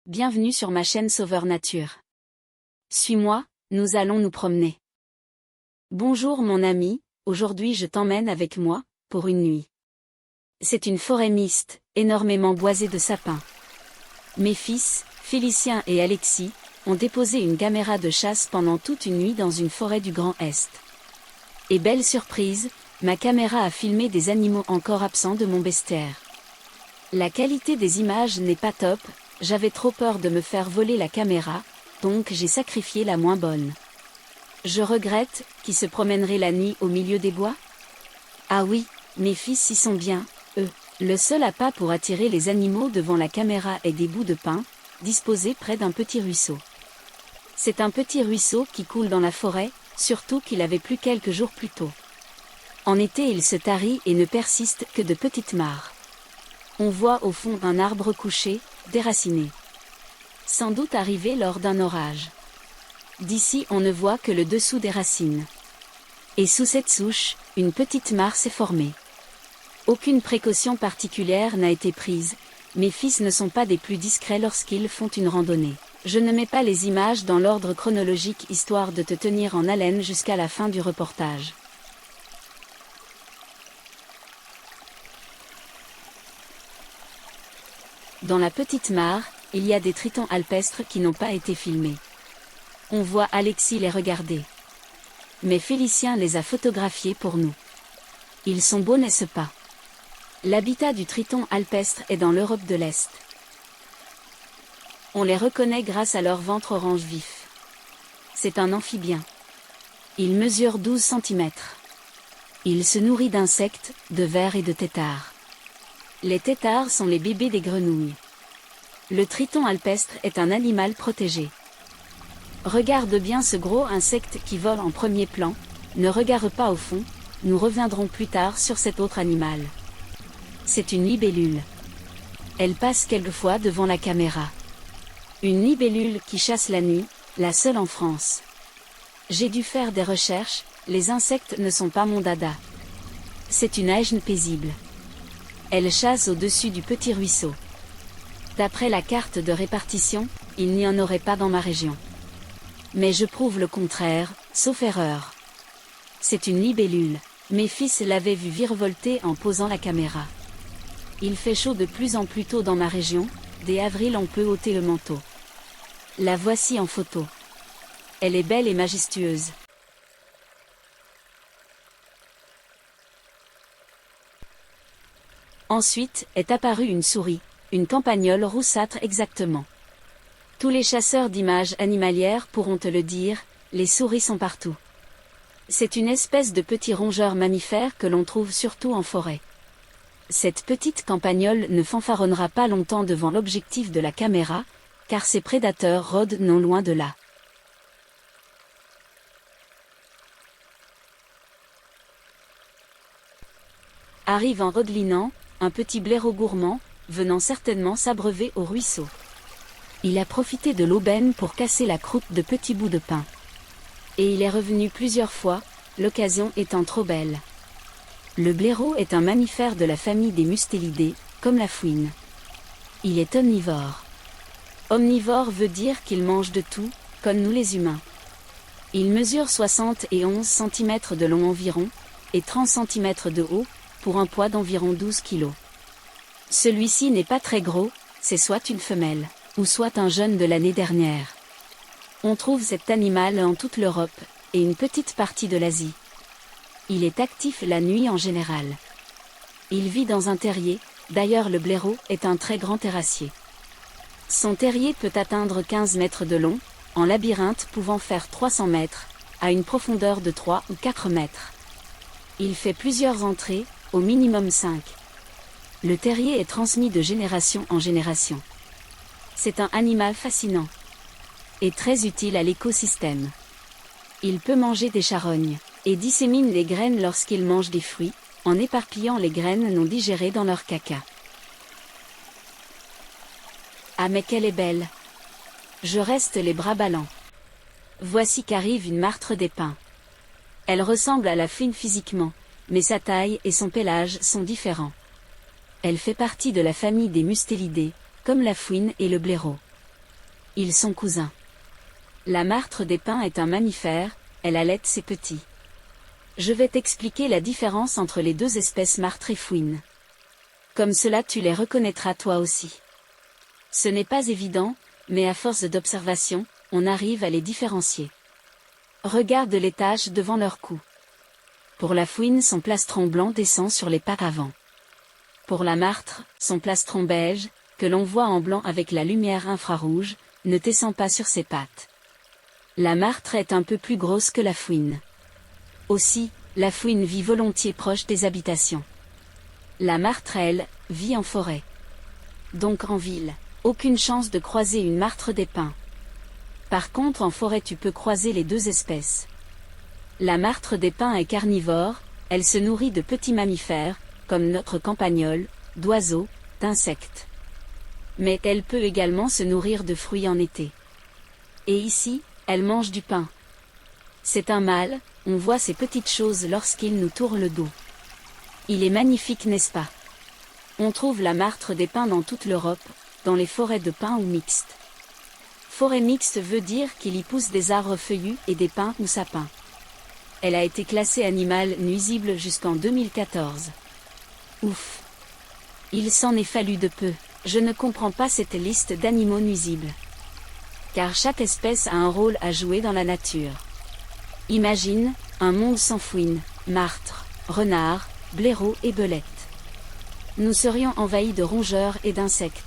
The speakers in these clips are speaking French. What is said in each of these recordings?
bienvenue sur ma chaîne Sauveur Nature. Suis-moi, nous allons nous promener. Bonjour mon ami, aujourd'hui je t'emmène avec moi, pour une nuit. C'est une forêt mixte, énormément boisée de sapins. Mes fils, Félicien et Alexis, ont déposé une caméra de chasse pendant toute une nuit dans une forêt du Grand Est. Et belle surprise, ma caméra a filmé des animaux encore absents de mon bestiaire. La qualité des images n'est pas top, j'avais trop peur de me faire voler la caméra, donc j'ai sacrifié la moins bonne. Je regrette, qui se promènerait la nuit au milieu des bois? Ah oui, mes fils y sont bien, eux. Le seul appât pour attirer les animaux devant la caméra est des bouts de pin, disposés près d'un petit ruisseau. C'est un petit ruisseau qui coule dans la forêt, surtout qu'il avait plu quelques jours plus tôt. En été il se tarit et ne persiste que de petites mares. On voit au fond un arbre couché, déraciné. Sans doute arrivé lors d'un orage. D'ici on ne voit que le dessous des racines. Et sous cette souche, une petite mare s'est formée. Aucune précaution particulière n'a été prise, mes fils ne sont pas des plus discrets lorsqu'ils font une randonnée. Je ne mets pas les images dans l'ordre chronologique histoire de te tenir en haleine jusqu'à la fin du reportage. Dans la petite mare, il y a des tritons alpestres qui n'ont pas été filmés. On voit Alexis les regarder. Mais Félicien les a photographiés pour nous. Ils sont beaux, n'est-ce pas? L'habitat du triton alpestre est dans l'Europe de l'Est. On les reconnaît grâce à leur ventre orange vif. C'est un amphibien. Il mesure 12 cm. Il se nourrit d'insectes, de vers et de têtards. Les têtards sont les bébés des grenouilles. Le triton alpestre est un animal protégé. Regarde bien ce gros insecte qui vole en premier plan, ne regarde pas au fond, nous reviendrons plus tard sur cet autre animal. C'est une libellule. Elle passe quelquefois devant la caméra. Une libellule qui chasse la nuit, la seule en France. J'ai dû faire des recherches, les insectes ne sont pas mon dada. C'est une aègne paisible. Elle chasse au-dessus du petit ruisseau. D'après la carte de répartition, il n'y en aurait pas dans ma région. Mais je prouve le contraire, sauf erreur. C'est une libellule. Mes fils l'avaient vu virevolter en posant la caméra. Il fait chaud de plus en plus tôt dans ma région, dès avril on peut ôter le manteau. La voici en photo. Elle est belle et majestueuse. Ensuite, est apparue une souris, une campagnole roussâtre exactement. Tous les chasseurs d'images animalières pourront te le dire, les souris sont partout. C'est une espèce de petit rongeur mammifère que l'on trouve surtout en forêt. Cette petite campagnole ne fanfaronnera pas longtemps devant l'objectif de la caméra, car ses prédateurs rôdent non loin de là. Arrive en redelinant, un petit blaireau gourmand, venant certainement s'abreuver au ruisseau. Il a profité de l'aubaine pour casser la croûte de petits bouts de pain. Et il est revenu plusieurs fois, l'occasion étant trop belle. Le blaireau est un mammifère de la famille des mustélidés, comme la fouine. Il est omnivore. Omnivore veut dire qu'il mange de tout, comme nous les humains. Il mesure 71 cm de long environ, et 30 cm de haut, pour un poids d'environ 12 kg. Celui-ci n'est pas très gros, c'est soit une femelle, ou soit un jeune de l'année dernière. On trouve cet animal en toute l'Europe, et une petite partie de l'Asie. Il est actif la nuit en général. Il vit dans un terrier, d'ailleurs le blaireau est un très grand terrassier. Son terrier peut atteindre 15 mètres de long, en labyrinthe pouvant faire 300 mètres, à une profondeur de 3 ou 4 mètres. Il fait plusieurs entrées, au minimum 5. Le terrier est transmis de génération en génération. C'est un animal fascinant. Et très utile à l'écosystème. Il peut manger des charognes, et dissémine les graines lorsqu'il mange des fruits, en éparpillant les graines non digérées dans leur caca. Ah mais qu'elle est belle! Je reste les bras ballants. Voici qu'arrive une martre des pins. Elle ressemble à la fouine physiquement, mais sa taille et son pelage sont différents. Elle fait partie de la famille des mustélidés, comme la fouine et le blaireau. Ils sont cousins. La martre des pins est un mammifère, elle allaite ses petits. Je vais t'expliquer la différence entre les deux espèces martre et fouine. Comme cela tu les reconnaîtras toi aussi. Ce n'est pas évident, mais à force d'observation, on arrive à les différencier. Regarde les taches devant leur cou. Pour la fouine, son plastron blanc descend sur les pattes avant. Pour la martre, son plastron beige, que l'on voit en blanc avec la lumière infrarouge, ne descend pas sur ses pattes. La martre est un peu plus grosse que la fouine. Aussi, la fouine vit volontiers proche des habitations. La martre, elle, vit en forêt. Donc en ville, aucune chance de croiser une martre des pins. Par contre en forêt tu peux croiser les deux espèces. La martre des pins est carnivore, elle se nourrit de petits mammifères, comme notre campagnole, d'oiseaux, d'insectes. Mais elle peut également se nourrir de fruits en été. Et ici, elle mange du pain. C'est un mâle, on voit ces petites choses lorsqu'il nous tourne le dos. Il est magnifique, n'est-ce pas? On trouve la martre des pins dans toute l'Europe, dans les forêts de pins ou mixtes. Forêt mixte veut dire qu'il y pousse des arbres feuillus et des pins ou sapins. Elle a été classée animal nuisible jusqu'en 2014. Ouf! Il s'en est fallu de peu, je ne comprends pas cette liste d'animaux nuisibles. Car chaque espèce a un rôle à jouer dans la nature. Imagine, un monde sans fouine, martre, renard, blaireau et belette. Nous serions envahis de rongeurs et d'insectes.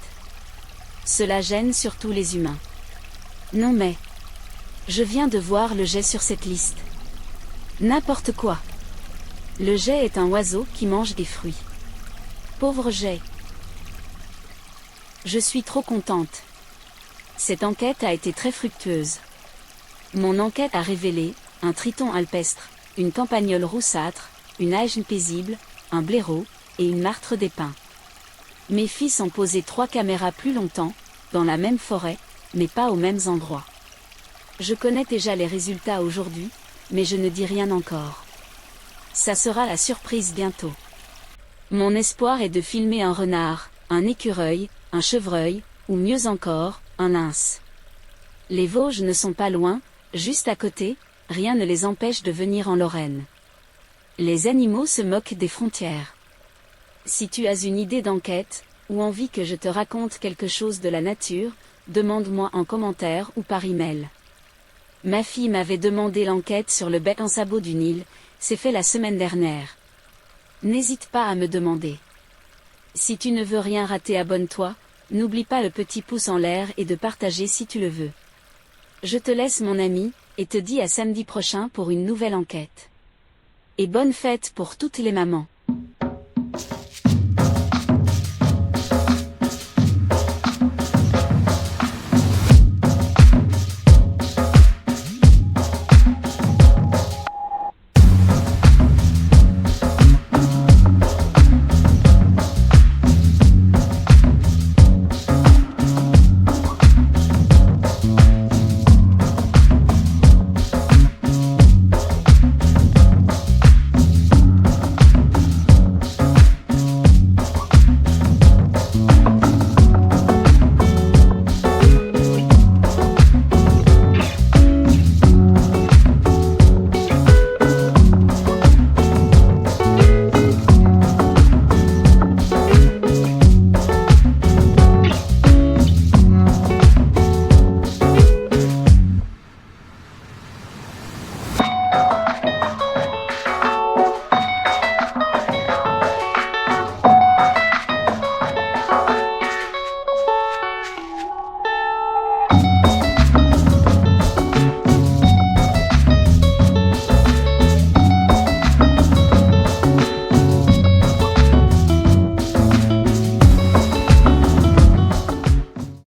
Cela gêne surtout les humains. Non mais... Je viens de voir le geai sur cette liste. N'importe quoi. Le geai est un oiseau qui mange des fruits. Pauvre geai. Je suis trop contente. Cette enquête a été très fructueuse. Mon enquête a révélé un triton alpestre, une campagnole roussâtre, une aigre paisible, un blaireau et une martre des pins. Mes fils ont posé 3 caméras plus longtemps, dans la même forêt, mais pas aux mêmes endroits. Je connais déjà les résultats aujourd'hui, mais je ne dis rien encore. Ça sera la surprise bientôt. Mon espoir est de filmer un renard, un écureuil, un chevreuil, ou mieux encore, un lynx. Les Vosges ne sont pas loin, juste à côté, rien ne les empêche de venir en Lorraine. Les animaux se moquent des frontières. Si tu as une idée d'enquête, ou envie que je te raconte quelque chose de la nature, demande-moi en commentaire ou par email. Ma fille m'avait demandé l'enquête sur le bec en sabot du Nil, c'est fait la semaine dernière. N'hésite pas à me demander. Si tu ne veux rien rater, abonne-toi, n'oublie pas le petit pouce en l'air et de partager si tu le veux. Je te laisse mon ami, et te dis à samedi prochain pour une nouvelle enquête. Et bonne fête pour toutes les mamans.